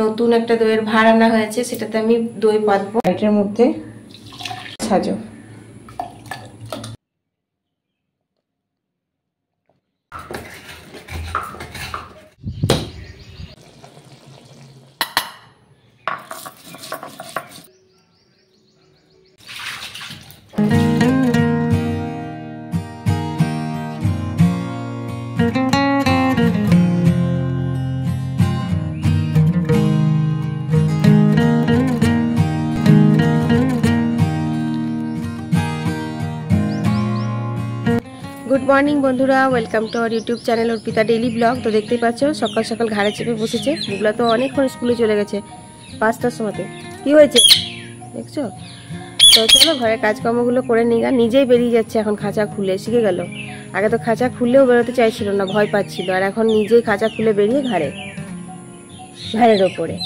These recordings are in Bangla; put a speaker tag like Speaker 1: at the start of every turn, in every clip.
Speaker 1: নতুন একটা দইয়ের ভাঁড় আনা হয়েছে, সেটাতে আমি দই পাতবো। এটার মধ্যে সাজো। গুড মর্নিং বন্ধুরা, welcome to our YouTube channel Arpita daily blog. তো দেখতেই পাচ্ছ সকাল সকাল ঘাড়ে চেপে বসেছে। বুবলা তো অনেকক্ষণ স্কুলে চলে গেছে, 5টার সময়তে। কি হয়েছে দেখছো? তো চলো ঘরের কাজকর্মগুলো করে নিই। নিজেই বেরিয়ে যাচ্ছে এখন, খাঁচা খুলে শিখে গেল। আগে তো খাঁচা খুললেও বেরোতে চাইছিল না, ভয় পাচ্ছিল। আর এখন নিজেই খাঁচা খুলে বেরিয়ে ঘাড়ের ওপরে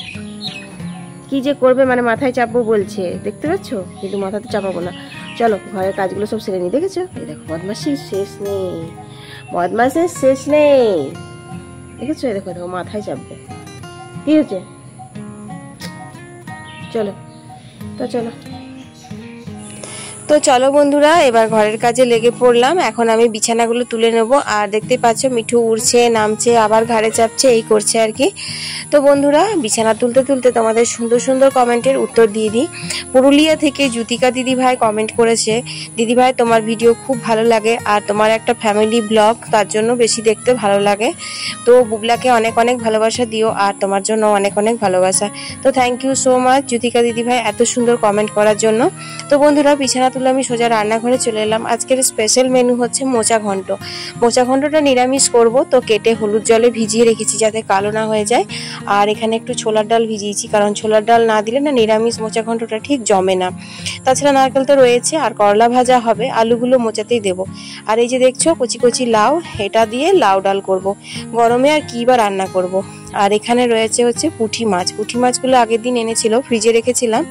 Speaker 1: কি যে করবে, মানে মাথায় চাপবো বলছে, দেখতে পাচ্ছ? কিন্তু মাথাতে চাপাবো না। চলো ঘরের কাজগুলো সব সেরে নিই। দেখেছো? এই দেখো বদমাসির শেষ নেই, বদমাসের শেষ নেই। দেখেছো? এই দেখো দেখো মাথায় চাপবে। কি হচ্ছে? চলো তো চলো বন্ধুরা, এবার ঘরের কাজে লেগে পড়লাম। এখন আমি বিছানাগুলো তুলে নেব। আর দেখতেই পাচ্ছ মিঠু উড়ছে, নামছে, আবার ঘাড়ে চাপছে, এই করছে আর কি। তো বন্ধুরা, বিছানা তুলতে তুলতে তোমাদের সুন্দর সুন্দর কমেন্টের উত্তর দিয়ে দিই। পুরুলিয়া থেকে জ্যোতিকা দিদিভাই কমেন্ট করেছে, দিদিভাই তোমার ভিডিও খুব ভালো লাগে, আর তোমার একটা ফ্যামিলি ব্লগ, তার জন্য বেশি দেখতে ভালো লাগে। তো বুবলাকে অনেক অনেক ভালোবাসা দিও, আর তোমার জন্য অনেক অনেক ভালোবাসা। তো thank you so much Jyotika দিদিভাই এত সুন্দর কমেন্ট করার জন্য। তো বন্ধুরা, বিছানা তুলে আমি সোজা রান্নাঘরে চলে এলাম। আজকের স্পেশাল মেনু হচ্ছে মোচা ঘন্ট। মোচা ঘন্টটা নিরামিষ করব, তো কেটে হলুদ জলে ভিজিয়ে রেখেছি যাতে কালো না হয়ে যায়। আর এখানে একটু ছোলার ডাল ভিজিয়েছি, কারণ ছোলার ডাল না দিলে না নিরামিষ মোচা ঘন্টটা ঠিক জমে না। তাছাড়া নারকেল তো রয়েছে, আর করলা ভাজা হবে, আলুগুলো মোচাতেই দেবো। আর এই যে দেখছো কচি কচি লাউ, এটা দিয়ে লাউ ডাল করব। গরমে আর কি বা রান্না করব। আর এখানে রয়েছে হচ্ছে পুঁটি মাছ। পুঁটি মাছগুলো আগের দিন এনেছিল, ফ্রিজে রেখেছিলাম।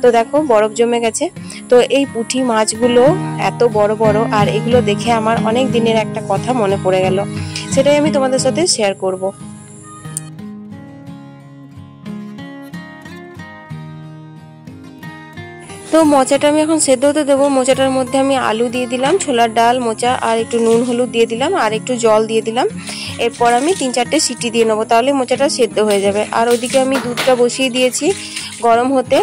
Speaker 1: তো দেখো বরফ জমে গেছে। তো এই পুঁটি মাছগুলো এত বড় বড়, আর এগুলো দেখে আমার অনেক দিনের একটা কথা মনে পড়ে গেল, সেটাই আমি তোমাদের সাথে শেয়ার করব। তো মোচাটা আমি এখন সেদ্ধ হতে দেবো। মোচাটার মধ্যে আমি আলু দিয়ে দিলাম, ছোলার ডাল, মোচা, আর একটু নুন হলুদ দিয়ে দিলাম, আর একটু জল দিয়ে দিলাম। এরপর আমি 3-4টে সিটি দিয়ে নেবো, তাহলে মোচাটা সেদ্ধ হয়ে যাবে। আর ওইদিকে আমি দুধটা বসিয়ে দিয়েছি গরম হতে।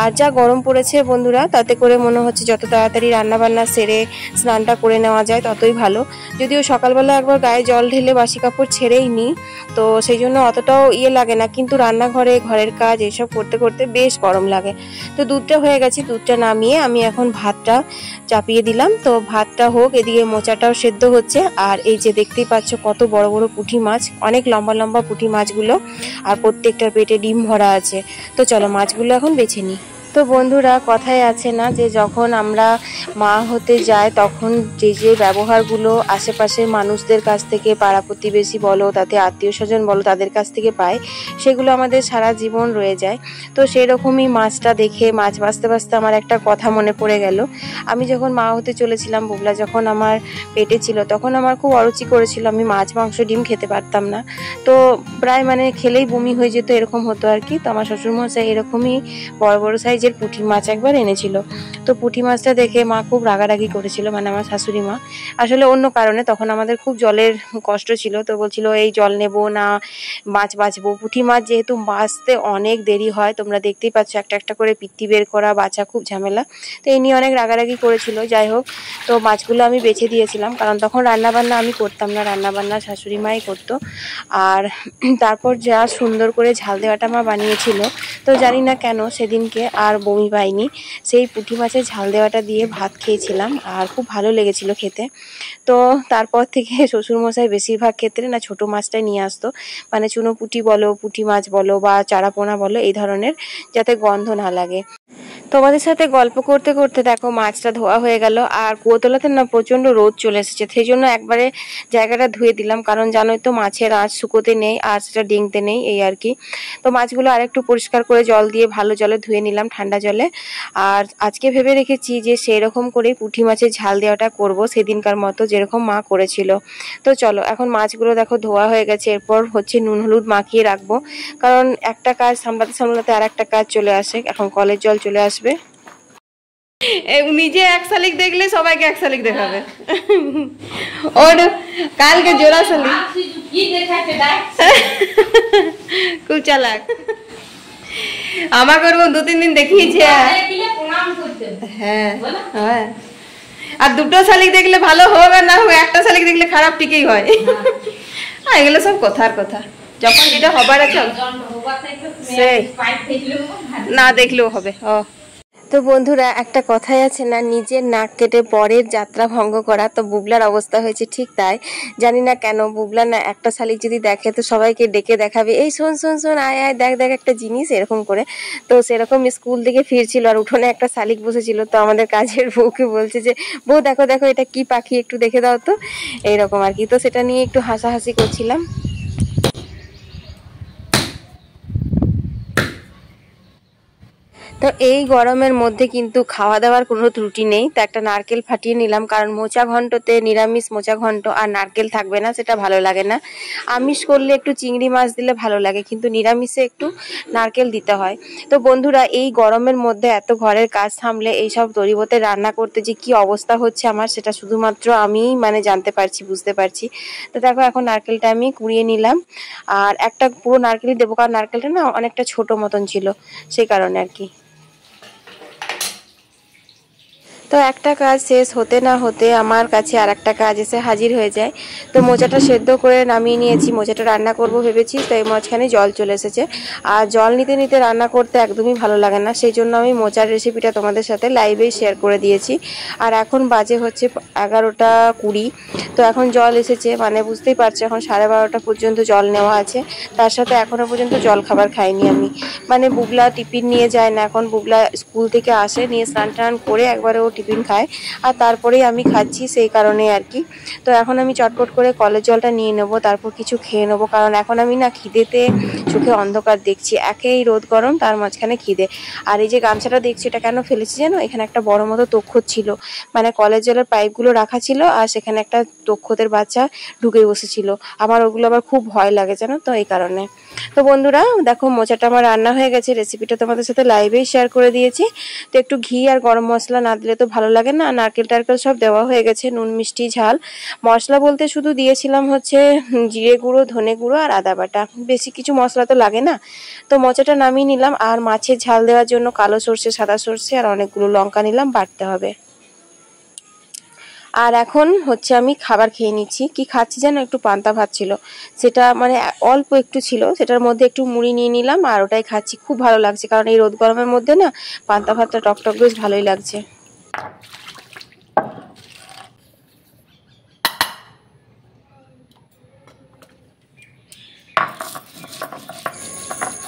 Speaker 1: আর যা গরম পড়েছে বন্ধুরা, তাতে করে মনে হচ্ছে যত তাড়াতাড়ি রান্নাবান্না সেরে স্নানটা করে নেওয়া যায় ততই ভালো। যদিও সকালবেলা একবার গায়ে জল ঢেলে বাসি কাপড় ছেড়েই নিই, তো সেই জন্য অতটাও লাগে না, কিন্তু রান্নাঘরে ঘরের কাজ এসব করতে করতে বেশ গরম লাগে। তো দুধটা হয়ে গেছে, দুধটা নামিয়ে আমি এখন ভাতটা চাপিয়ে দিলাম। তো ভাতটা হোক, এদিকে মোচাটাও সেদ্ধ হচ্ছে। আর এই যে দেখতেই পাচ্ছ কত বড় বড় পুঁটি মাছ, অনেক লম্বা লম্বা পুঁটি মাছগুলো, আর প্রত্যেকটার পেটে ডিম ভরা আছে। তো চলো মাছগুলো এখন বেছে নিই। তো বন্ধুরা, কথায় আছে না যে যখন আমরা মা হতে যাই, তখন যে যে ব্যবহারগুলো আশেপাশের মানুষদের কাছ থেকে, পাড়া প্রতিবেশী বলো, তাতে আত্মীয় স্বজন বলো, তাদের কাছ থেকে পাই, সেগুলো আমাদের সারা জীবন রয়ে যায়। তো সেরকমই মাছটা দেখে, মাছ বাছতে বাছতে আমার একটা কথা মনে পড়ে গেল। আমি যখন মা হতে চলেছিলাম, বুবলা যখন আমার পেটে ছিল, তখন আমার খুব অরুচি করেছিল, আমি মাছ মাংস ডিম খেতে পারতাম না। তো প্রায় খেলেই বমি হয়ে যেত, এরকম হতো আর কি। তো আমার শ্বশুরমশাই এরকমই বড় বড় সাইজের পুঁটি মাছ একবার এনেছিল। তো পুঁটি মাছটা দেখে মা খুব রাগারাগি করেছিল, আমার শাশুড়ি মা। আসলে অন্য কারণে, তখন আমাদের খুব জলের কষ্ট ছিল। তো বলছিল এই জল নেব না, মাছ বাঁচবো। পুঁটি মাছ যেহেতু বাঁচতে অনেক দেরি হয়, তোমরা দেখতেই পাচ্ছ একটা একটা করে পিত্তি বের করা, বাছা খুব ঝামেলা। তো এই নিয়ে অনেক রাগারাগি করেছিল। যাই হোক, তো মাছগুলো আমি বেছে দিয়েছিলাম, কারণ তখন রান্নাবান্না আমি করতাম না, রান্নাবান্না শাশুড়ি মাই করতো। আর তারপর যা সুন্দর করে ঝাল দেওয়াটা মা বানিয়েছিল, তো জানি না কেন সেদিনকে আর বমি পাইনি। সেই পুঁটি মাছের ঝাল দেওয়াটা দিয়ে ভাত খেয়েছিলাম, আর খুব ভালো লেগেছিল খেতে। তো তারপর থেকে শ্বশুরমশাই বেশিরভাগ ক্ষেত্রে না ছোটো মাছটাই নিয়ে আসতো, চুনো পুঁটি বলো, পুঁটি মাছ বলো, বা চারাপোনা বলো, এই ধরনের, যাতে গন্ধ না লাগে। তোমাদের সাথে গল্প করতে করতে দেখো মাছটা ধোয়া হয়ে গেল। আর কুয়োতলাতে না প্রচন্ড রোদ চলে এসেছে, সেই জন্য একবারে জায়গাটা ধুয়ে দিলাম, কারণ জানোই তো মাছের আঁশ শুকোতে নেই আর সেটা ডিঙতে নেই, এই আর কি। তো মাছগুলো আরেকটু পরিষ্কার করে জল দিয়ে ভালো জলে ধুয়ে নিলাম, ঠান্ডা জলে। আর আজকে ভেবে রেখেছি যে সেই রকম করে পুঁটি মাছের ঝাল দেওয়াটা করব, সেদিনকার মতো যেরকম মা করেছিল। তো চলো, এখন মাছগুলো দেখো ধোয়া হয়ে গেছে, এরপর হচ্ছে নুন হলুদ মাখিয়ে রাখবো, কারণ একটা কাজ সামলাতে সামলাতে আর একটা কাজ চলে আসে, এখন কলের জল চলে আসবে। নিজে এক শালিক দেখলে সবাইকে এক শালিক দেখাবে। ওর কালকে জোড়া শালিক খুব চালাক, আমাকে ওর 2-3 দিন দেখিয়েছে। হ্যাঁ হ্যাঁ, আর দুটো শালিক দেখলে ভালো হবে না হবে, একটা শালিক দেখলে খারাপ ঠিকই হয়। এগুলো সব কথার কথা, যখন যেটা হবার আছে না দেখলেও হবে। তো বন্ধুরা, একটা কথাই আছে না, নিজের নাক কেটে পরের যাত্রা ভঙ্গ করা। তো বুবলার অবস্থা হয়েছে ঠিক তাই। জানি না কেন বুবলা না একটা শালিক যদি দেখে তো সবাইকে ডেকে দেখাবে, এই শোন শোন শোন, আয় আয়, দেখ দেখ একটা জিনিস, এরকম করে। তো সেরকম স্কুল থেকে ফিরছিল আর উঠোনে একটা শালিক বসেছিল, তো আমাদের কাজের বউকে বলছে যে বউ দেখো দেখো এটা কি পাখি, একটু দেখে দাও তো, এইরকম আর কি। তো সেটা নিয়ে একটু হাসাহাসি করছিলাম। তো এই গরমের মধ্যে কিন্তু খাওয়া দাওয়ার কোনো ত্রুটি নেই। তো একটা নারকেল ফাটিয়ে নিলাম, কারণ মোচা ঘন্টতে নিরামিষ মোচা ঘন্ট আর নারকেল থাকবে না, সেটা ভালো লাগে না। আমিষ করলে একটু চিংড়ি মাছ দিলে ভালো লাগে, কিন্তু নিরামিষে একটু নারকেল দিতে হয়। তো বন্ধুরা, এই গরমের মধ্যে এত ঘরের কাজ সামলে এইসব তরিবতে রান্না করতে যে কি অবস্থা হচ্ছে আমার, সেটা শুধুমাত্র আমিই জানতে পারছি, বুঝতে পারছি। তো দেখো, এখন নারকেলটা আমি কুড়িয়ে নিলাম, আর একটা পুরো নারকেলই দেবো, কারণ নারকেলটা না অনেকটা ছোট মতন ছিল, সেই কারণে আর কি। তো একটা কাজ শেষ হতে না হতে আমার কাছে আর একটা কাজ এসে হাজির হয়ে যায়। তো মোচাটা সেদ্ধ করে নামিয়ে নিয়েছি, মোচাটা রান্না করব ভেবেছি, তো এই মাঝখানে জল চলে এসেছে। আর জল নিতে নিতে রান্না করতে একদমই ভালো লাগে না, সেই জন্য আমি মোচার রেসিপিটা তোমাদের সাথে লাইভেই শেয়ার করে দিয়েছি। আর এখন বাজে হচ্ছে 11:20। তো এখন জল এসেছে, বুঝতেই পারছো এখন 12:30 পর্যন্ত জল নেওয়া আছে। তার সাথে এখনো পর্যন্ত জল খাবার খাইনি আমি, বুবলা টিফিন নিয়ে যায় না, এখন বুবলা স্কুল থেকে আসে, নিয়ে স্নান টান করে একবারে ও টিফিন খায়, আর তারপরেই আমি খাচ্ছি, সেই কারণে আর কি। তো এখন আমি চটপট করে কলের জলটা নিয়ে নেবো, তারপর কিছু খেয়ে নেবো, কারণ এখন আমি না খিদেতে চোখে অন্ধকার দেখছি, একেই রোদ গরম, তার মাঝখানে খিদে। আর এই যে গামছাটা দেখছি, এটা কেন ফেলেছি জানো, এখানে একটা বড় মতো তক্ষত ছিল, কলের জলের পাইপগুলো রাখা ছিল, আর সেখানে একটা তক্ষতের বাচ্চা ঢুকে বসেছিল, আমার ওগুলো আবার খুব ভয় লাগে জানো, তো এই কারণে। তো বন্ধুরা দেখো, মোচাটা আমার রান্না হয়ে গেছে, রেসিপিটা তোমাদের সাথে লাইভেই শেয়ার করে দিয়েছি। তো একটু ঘি আর গরম মশলা না দিলে তো ভালো লাগে না, নারকেল টারকেল সব দেওয়া হয়ে গেছে, নুন মিষ্টি ঝাল। মশলা বলতে শুধু দিয়েছিলাম হচ্ছে জিরে গুঁড়ো, ধনে গুঁড়ো আর আদা বাটা, বেশি কিছু মশলা তো লাগে না। তো মোচাটা নামিয়ে নিলাম, আর মাছের ঝাল দেওয়ার জন্য কালো সর্ষে, সাদা সর্ষে আর অনেকগুলো লঙ্কা নিলাম, বাটতে হবে। আর এখন হচ্ছে আমি খাবার খেয়ে নিচ্ছি। কি খাচ্ছি যেন, একটু পান্তা ভাত ছিল, সেটা অল্প একটু ছিল, সেটার মধ্যে একটু মুড়ি নিয়ে নিলাম আর ওটাই খাচ্ছি, খুব ভালো লাগছে, কারণ এই রোদ গরমের মধ্যে না পান্তা ভাতটা টকটক বেশ ভালোই লাগছে।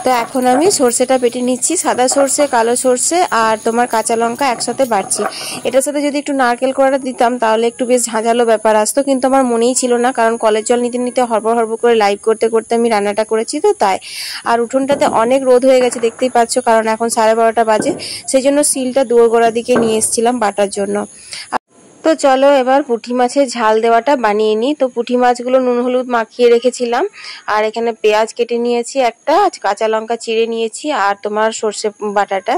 Speaker 1: তো এখন আমি সর্ষেটা বেটে নিচ্ছি, সাদা সর্ষে, কালো সর্ষে আর তোমার কাঁচা লঙ্কা একসাথে বাটছি। এটার সাথে যদি একটু নারকেল কোড়াটা দিতাম তাহলে একটু বেশ ঝাঁঝালো ব্যাপার আসতো, কিন্তু আমার মনেই ছিল না, কারণ কলের জল নিতে নিতে হড়বড় হড়বড় করে লাইভ করতে করতে আমি রান্নাটা করেছি, তো তাই। আর উঠোনটাতে অনেক রোদ হয়ে গেছে, দেখতেই পাচ্ছ, কারণ এখন 12:30 বাজে, সেই জন্য সিলটা দুয়োগোড়ার দিকে নিয়ে এসেছিলাম বাটার জন্য। তো চলো এবার পুঁটি মাছের ঝাল দেওয়াটা বানিয়ে নিই। তো পুঁটি মাছগুলো নুন হলুদ মাখিয়ে রেখেছিলাম, আর এখানে পেঁয়াজ কেটে নিয়েছি একটা, কাঁচা লঙ্কা চিড়ে নিয়েছি, আর তোমার সর্ষে বাটাটা।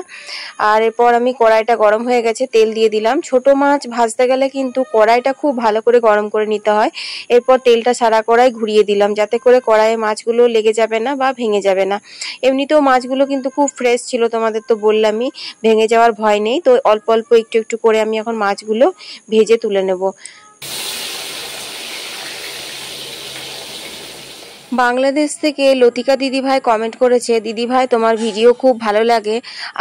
Speaker 1: আর এরপর আমি কড়াইটা গরম হয়ে গেছে, তেল দিয়ে দিলাম। ছোট মাছ ভাজতে গেলে কিন্তু কড়াইটা খুব ভালো করে গরম করে নিতে হয়। এরপর তেলটা সারা কড়াই ঘুরিয়ে দিলাম, যাতে করে কড়াইয়ে মাছগুলো লেগে যাবে না বা ভেঙে যাবে না। এমনিতেও মাছগুলো কিন্তু খুব ফ্রেশ ছিল, তোমাদের তো বললামই, ভেঙে যাওয়ার ভয় নেই। তো অল্প অল্প একটু একটু করে আমি এখন মাছগুলো ভেজে তুলে নেব। বাংলাদেশ থেকে লতিকা দিদিভাই কমেন্ট করেছে, দিদিভাই তোমার ভিডিও খুব ভালো লাগে,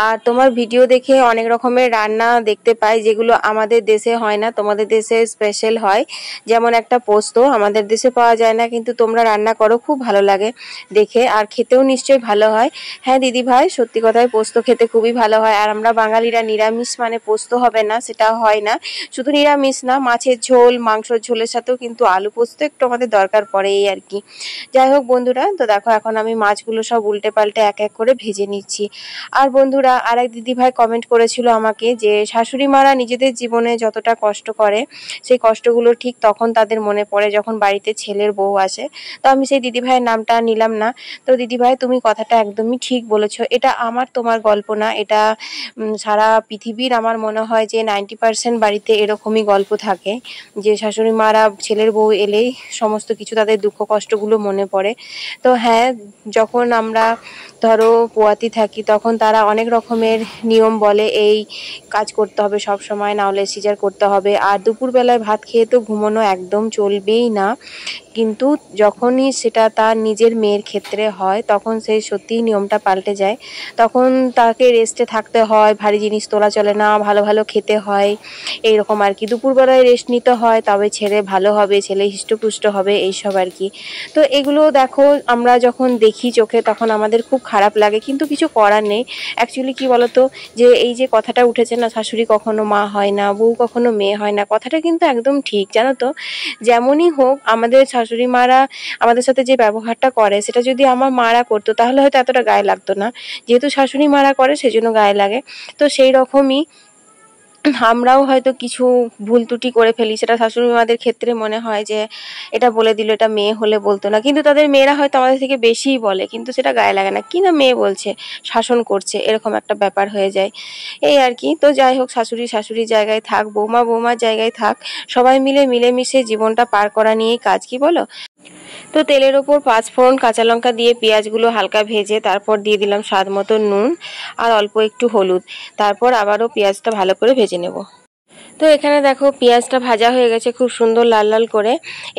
Speaker 1: আর তোমার ভিডিও দেখে অনেক রকমের রান্না দেখতে পাই যেগুলো আমাদের দেশে হয় না, তোমাদের দেশে স্পেশাল হয়। যেমন একটা পোস্ত আমাদের দেশে পাওয়া যায় না, কিন্তু তোমরা রান্না করো, খুব ভালো লাগে দেখে, আর খেতেও নিশ্চয়ই ভালো হয়। হ্যাঁ দিদিভাই, সত্যি কথাই পোস্ত খেতে খুবই ভালো হয়। আর আমরা বাঙালিরা নিরামিষ মানে পোস্ত হবে না, সেটা হয় না। শুধু নিরামিষ না, মাছের ঝোল, মাংসের ঝোলের সাথেও কিন্তু আলু পোস্ত একটু আমাদের দরকার পড়ে, এই আর কি। যাই হোক বন্ধুরা, তো দেখো এখন আমি মাছগুলো সব উল্টে পাল্টে এক এক করে ভেজে নিচ্ছি। আর বন্ধুরা, আরেক দিদিভাই কমেন্ট করেছিল আমাকে যে শাশুড়ি মারা নিজেদের জীবনে যতটা কষ্ট করে, সেই কষ্টগুলো ঠিক তখন তাদের মনে পড়ে যখন বাড়িতে ছেলের বউ আসে। তো আমি সেই দিদিভাইয়ের নামটা নিলাম না। তো দিদিভাই, তুমি কথাটা একদমই ঠিক বলেছো। এটা আমার তোমার গল্প না, এটা সারা পৃথিবীর আমার মনে হয় যে 90% বাড়িতে এরকমই গল্প থাকে, যে শাশুড়ি মারা ছেলের বউ এলেই সমস্ত কিছু তাদের দুঃখ কষ্টগুলো মনে পড়ে। তো হ্যাঁ, যখন আমরা ধরো পোয়াতি থাকি তখন তারা অনেক রকমের নিয়ম বলে, এই কাজ করতে হবে সব সময়, না হলে সিজার করতে হবে। আর দুপুরবেলায় ভাত খেয়ে তো ঘুমানো একদম চলবেই না, কিন্তু যখনই সেটা তার নিজের মেয়ের ক্ষেত্রে হয় তখন সেই সত্যিই নিয়মটা পাল্টে যায়। তখন তাকে রেস্টে থাকতে হয়, ভারী জিনিস তোলা চলে না, ভালো ভালো খেতে হয়, এইরকম আর কি। দুপুরবেলায় রেস্ট নিতে হয়, তবে ছেলে ভালো হবে, ছেলে হৃষ্টপুষ্ট হবে, এইসব আর কি। তো এগুলো দেখো, আমরা যখন দেখি চোখে তখন আমাদের খুব খারাপ লাগে, কিন্তু কিছু করার নেই। অ্যাকচুয়ালি কি বলতো, যে এই যে কথাটা উঠেছে না, শাশুড়ি কখনো মা হয় না, বউ কখনো মেয়ে হয় না, কথাটা কিন্তু একদম ঠিক, জানো তো। যেমনই হোক, আমাদের শাশুড়ি মারা আমাদের সাথে যে ব্যবহারটা করে, সেটা যদি আমার মারা করতো তাহলে হয়তো এতটা গায়ে লাগতো না। যেহেতু শাশুড়ি মারা করে সেজন্য গায়ে লাগে। তো সেই রকমই আমরাও হয়তো কিছু ভুল ত্রুটি করে ফেলি, সেটা শাশুড়ি মাদের ক্ষেত্রে মনে হয় যে এটা বলে দিল, এটা মেয়ে হলে বলতো না, কিন্তু তাদের মেয়েরা হয়তো আমাদের থেকে বেশিই বলে, কিন্তু সেটা গায়ে লাগে না, কি না মেয়ে বলছে, শাসন করছে, এরকম একটা ব্যাপার হয়ে যায়, এই আর কি। তো যাই হোক, শাশুড়ি শাশুড়ির জায়গায় থাক, বৌমা বৌমার জায়গায় থাক, সবাই মিলে মিলেমিশে জীবনটা পার করা নিয়েই কাজ, কি বলো? তো তেলের ওপর 5 ফোড়ন, কাঁচা লঙ্কা দিয়ে পেঁয়াজগুলো হালকা ভেজে তারপর দিয়ে দিলাম স্বাদ মতো নুন আর অল্প একটু হলুদ। তারপর আবারও পেঁয়াজটা ভালো করে ভেজে নেব। তো এখানে দেখো পেঁয়াজটা ভাজা হয়ে গেছে খুব সুন্দর লাল লাল করে।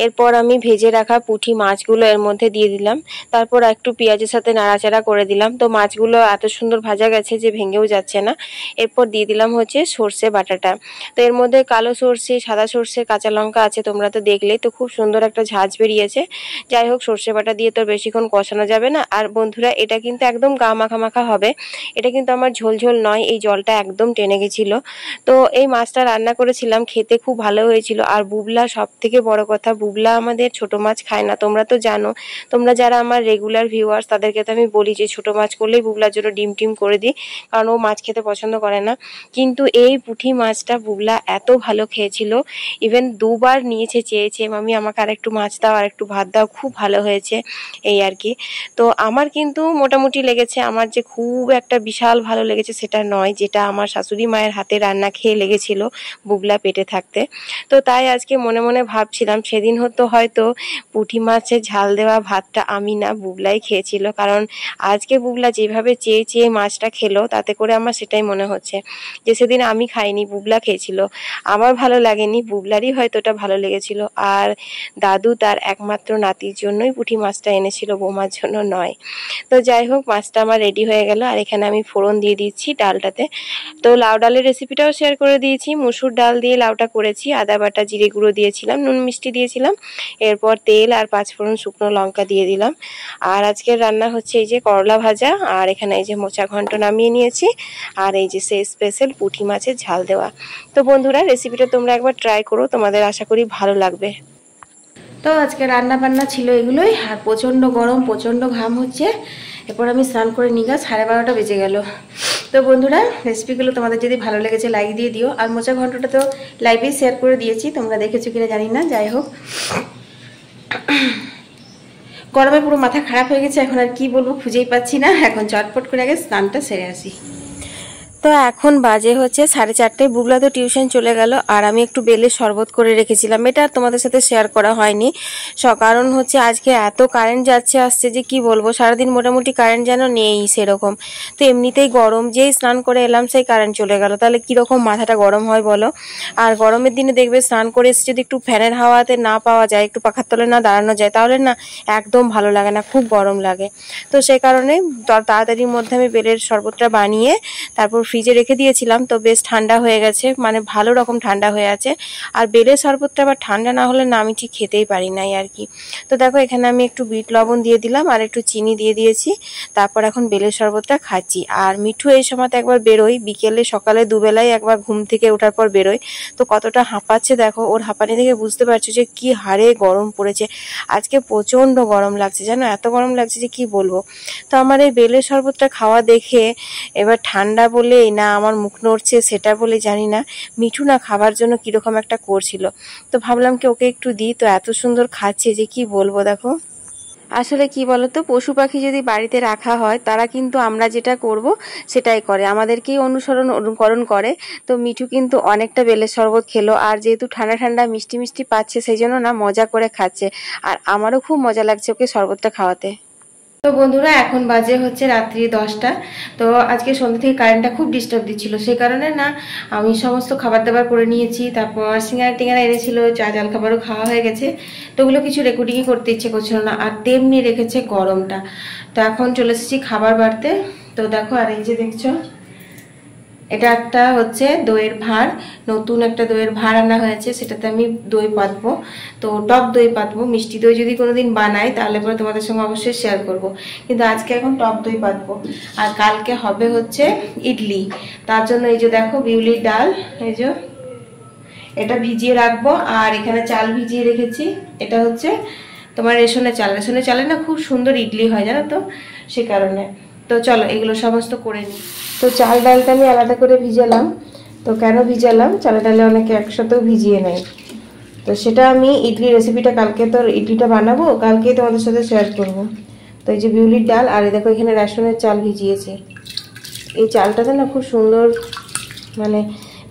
Speaker 1: এরপর আমি ভেজে রাখা পুঁটি মাছগুলো এর মধ্যে দিয়ে দিলাম। তারপর একটু পেঁয়াজের সাথে নাড়াচাড়া করে দিলাম। তো মাছগুলো এত সুন্দর ভাজা গেছে যে ভেঙেও যাচ্ছে না। এরপর দিয়ে দিলাম হচ্ছে সর্ষে বাটাটা। তো এর মধ্যে কালো সর্ষে, সাদা সর্ষে, কাঁচা লঙ্কা আছে, তোমরা তো দেখলেই, তো খুব সুন্দর একটা ঝাঁঝ বেরিয়েছে। যাই হোক, সর্ষে বাটা দিয়ে তো বেশিক্ষণ কষানো যাবে না। আর বন্ধুরা, এটা কিন্তু একদম গা মাখা মাখা হবে, এটা কিন্তু আমার ঝোল ঝোল নয়, এই জলটা একদম টেনে গেছিল। তো এই মাছটা রান্না করেছিলাম, খেতে খুব ভালো হয়েছিল। আর বুবলা, সব থেকে বড় কথা, বুবলা আমাদের ছোট মাছ খায় না, তোমরা তো জানো। তোমরা যারা আমার রেগুলার ভিউয়ার্স, তাদেরকে তো আমি বলি যে ছোট মাছ করলেই বুবলার জন্য ডিম টিম করে দিই, কারণ ও মাছ খেতে পছন্দ করে না। কিন্তু এই পুঁটি মাছটা বুবলা এত ভালো খেয়েছিল, ইভেন দুবার নিয়েছে, চেয়েছে মামি আমাকে আর একটু মাছ দাও, আর একটু ভাত দাও, খুব ভালো হয়েছে, এই আর কি। তো আমার কিন্তু মোটামুটি লেগেছে, আমার যে খুব একটা বিশাল ভালো লেগেছে সেটা নয়, যেটা আমার শাশুড়ি মায়ের হাতে রান্না খেয়ে লেগেছিল বুবলা পেটে থাকতে। তো তাই আজকে মনে মনে ভাবছিলাম, সেদিন হয়তো পুঁটি মাছের ঝাল দেওয়া ভাতটা আমি না, বুবলাই খেয়েছিল, কারণ আজকে বুবলা যেভাবে চেয়ে চেয়ে মাছটা খেলো, তাতে করে আমার সেটাই মনে হচ্ছে যে সেদিন আমি খাইনি, বুবলা খেয়েছিল। আমার ভালো লাগেনি, বুবলারই হয়তো ওটা ভালো লেগেছিল। আর দাদু তার একমাত্র নাতির জন্যই পুঁটি মাছটা এনেছিল, বৌমার জন্য নয়। তো যাই হোক, মাছটা আমার রেডি হয়ে গেল। আর এখানে আমি ফোড়ন দিয়ে দিচ্ছি ডালটাতে। তো লাউ ডালের রেসিপিটাও শেয়ার করে দিয়েছি, মুসুর ডাল দিয়ে লাউটা করেছি, আদা বাটা, জিরে গুঁড়ো দিয়েছিলাম, নুন মিষ্টি দিয়েছিলাম। এরপর তেল আর 5 ফোড়ন শুকনো লঙ্কা দিয়ে দিলাম। আর আজকের রান্না হচ্ছে এই যে করলা ভাজা, আর এখানে এই যে মোচা ঘন্ট নামিয়ে নিয়েছি, আর এই যে সেই স্পেশাল পুঁটি মাছের ঝাল দেওয়া। তো বন্ধুরা, রেসিপিটা তোমরা একবার ট্রাই করো, তোমাদের আশা করি ভালো লাগবে। তো আজকে রান্না বান্না ছিল এগুলোই। আর প্রচণ্ড গরম, প্রচণ্ড ঘাম হচ্ছে। এরপর আমি স্নান করে নিগা 12:30 বেজে গেল। তো বন্ধুরা, রেসিপিগুলো তোমাদের যদি ভালো লেগেছে লাইক দিয়ে দিও। আর মোচা ঘন্টটা তো লাইভেই শেয়ার করে দিয়েছি, তোমরা দেখেছো কিনা জানি না। যাই হোক, গরমে পুরো মাথা খারাপ হয়ে গেছে, এখন আর কি বলবো খুঁজেই পাচ্ছি না। এখন চটপট করে আগে স্নানটা সেরে আসি। তো এখন বাজে হচ্ছে 4:30। বুবলা তো টিউশন চলে গেল, আর আমি একটু বেলের শরবত করে রেখেছিলাম। এটা আর তোমাদের সাথে শেয়ার করা হয়নি, কারণ হচ্ছে আজকে এত কারেন্ট যাচ্ছে আসছে যে কি বলবো, সারাদিন মোটামুটি কারেন্ট যেন নেই সেরকম। তো এমনিতেই গরম, যেই স্নান করে এলাম সেই কারেন্ট চলে গেল, তাহলে কিরকম মাথাটা গরম হয় বলো। আর গরমের দিনে দেখবে স্নান করে এসে যদি একটু ফ্যানের হাওয়াতে না পাওয়া যায়, একটু পাখার তলে না দাঁড়ানো যায়, তাহলে না একদম ভালো লাগে না, খুব গরম লাগে। তো সেই কারণে তাড়াতাড়ির মধ্যে আমি বেলের শরবতটা বানিয়ে তারপর ফ্রিজে রেখে দিয়েছিলাম। তো বেশ ঠান্ডা হয়ে গেছে, মানে ভালো রকম ঠান্ডা হয়ে আছে। আর বেলের শরবতটা আবার ঠান্ডা না হলে না আমি ঠিক খেতেই পারি নাই আর কি। তো দেখো এখানে আমি একটু বিট লবণ দিয়ে দিলাম আর একটু চিনি দিয়ে দিয়েছি। তারপর এখন বেলের শরবতটা খাচ্ছি। আর মিঠু এই সময়তে একবার বেরোয়, বিকেলে সকালে দুবেলায় একবার ঘুম থেকে ওঠার পর বেরোয়। তো কতটা হাঁপাচ্ছে দেখো, ওর হাঁপানি থেকে বুঝতে পারছো যে কি হারে গরম পড়েছে। আজকে প্রচন্ড গরম লাগছে জানো, এত গরম লাগছে যে কি বলবো। তো আমার এই বেলের শরবতটা খাওয়া দেখে এবার ঠান্ডা বলে না আমার মুখ নড়ছে সেটা বলে জানি না, মিঠু না খাবার জন্য কিরকম একটা করছিল। তো ভাবলাম কি ওকে একটু দিই, তো এত সুন্দর খাচ্ছে যে কি বলবো। দেখো আসলে কি বলতো, পশু পাখি যদি বাড়িতে রাখা হয় তারা কিন্তু আমরা যেটা করব সেটাই করে, আমাদেরকেই অনুকরণ করে। তো মিঠু কিন্তু অনেকটা বেলের শরবত খেলো, আর যেহেতু ঠান্ডা ঠান্ডা মিষ্টি মিষ্টি পাচ্ছে সেই জন্য না মজা করে খাচ্ছে। আর আমারও খুব মজা লাগছে ওকে শরবতটা খাওয়াতে। তো বন্ধুরা এখন বাজে হচ্ছে রাত্রি 10টা। তো আজকে সন্ধ্যা থেকে কারেন্টটা খুব ডিস্টার্ব দিচ্ছিল, সেই কারণে না আমি সমস্ত খাবার দাবার করে নিয়েছি। তারপর সিঙ্গারা টিঙ্গারা এনেছিল, চা জল খাবারও খাওয়া হয়ে গেছে। তো ওগুলো কিছু রেকর্ডিংই করতে ইচ্ছে করছিল না, আর তেমনি রেখেছে গরমটা। তো এখন চলে এসেছি খাবার বাড়তে। তো দেখো, আর এই যে দেখছো এটা একটা হচ্ছে দইয়ের ভাঁড়, নতুন একটা দইয়ের ভাঁড় আনা হয়েছে, সেটাতে আমি দই পাতবো। তো টক দই পাতবো, মিষ্টি দই যদি কোনোদিন বানাই তাহলে পরে তোমাদের সঙ্গে অবশ্যই শেয়ার করব, কিন্তু আজকে এখন টক দই পাতবো। আর কালকে হবে হচ্ছে ইডলি, তার জন্য এই যে দেখো বিউলির ডাল, এই যে এটা ভিজিয়ে রাখবো। আর এখানে চাল ভিজিয়ে রেখেছি, এটা হচ্ছে তোমার রেশনের চাল, রেশনের চালে না খুব সুন্দর ইডলি হয় জানো তো, সে কারণে। তো চলো এগুলো সমস্ত করে নিই। তো চাল ডালটা আমি আলাদা করে ভিজালাম। তো কেন ভিজালাম, চাল ডালে অনেকে একসাথেও ভিজিয়ে নেয়। তো সেটা আমি ইডলি রেসিপিটা কালকে, তো ইডলিটা বানাবো কালকেই তোমাদের সাথে শেয়ার করব। তো এই যে বিউলির ডাল, আর দেখো এখানে রেশনের চাল ভিজিয়েছি। এই চালটাতে না খুব সুন্দর, মানে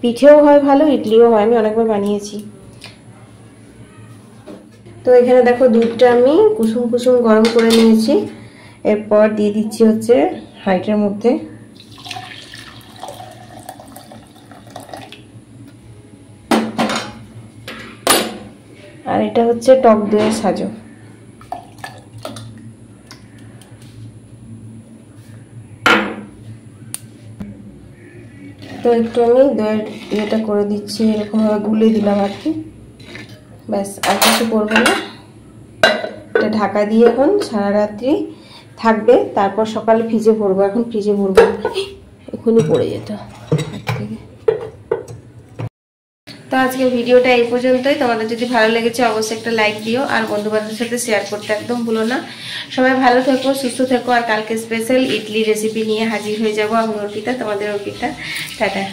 Speaker 1: পিঠেও হয় ভালো, ইডলিও হয়, আমি অনেকবার বানিয়েছি। তো এখানে দেখো দুধটা আমি কুসুম কুসুম গরম করে নিয়েছি। এরপর দিয়ে দিচ্ছি হচ্ছে হাঁড়িটার মধ্যে। আর এটা হচ্ছে টক দইয়ের সাজো। তো একটু আমি দইয়ের ইয়েটা করে দিচ্ছি, এরকমভাবে গুলে দিলাম আর কি, ব্যাস আর কিছু করবো না। এটা ঢাকা দিয়ে এখন সারা রাত্রি থাকবে, তারপর সকালে ফ্রিজে ভরবো। এখন ফ্রিজে ভরবো, এখনই পড়ে যেত থেকে। তো আজকের ভিডিওটা এই পর্যন্তই। তোমাদের যদি ভালো লেগেছে অবশ্যই একটা লাইক দিও, আর বন্ধু বান্ধবের সাথে শেয়ার করতে একদম ভুলো না। সবাই ভালো থেকো, সুস্থ থেকো। আর কালকে স্পেশাল ইডলি রেসিপি নিয়ে হাজির হয়ে যাবো আমি, অর্পিতা, তোমাদের অর্পিতা। টাটা।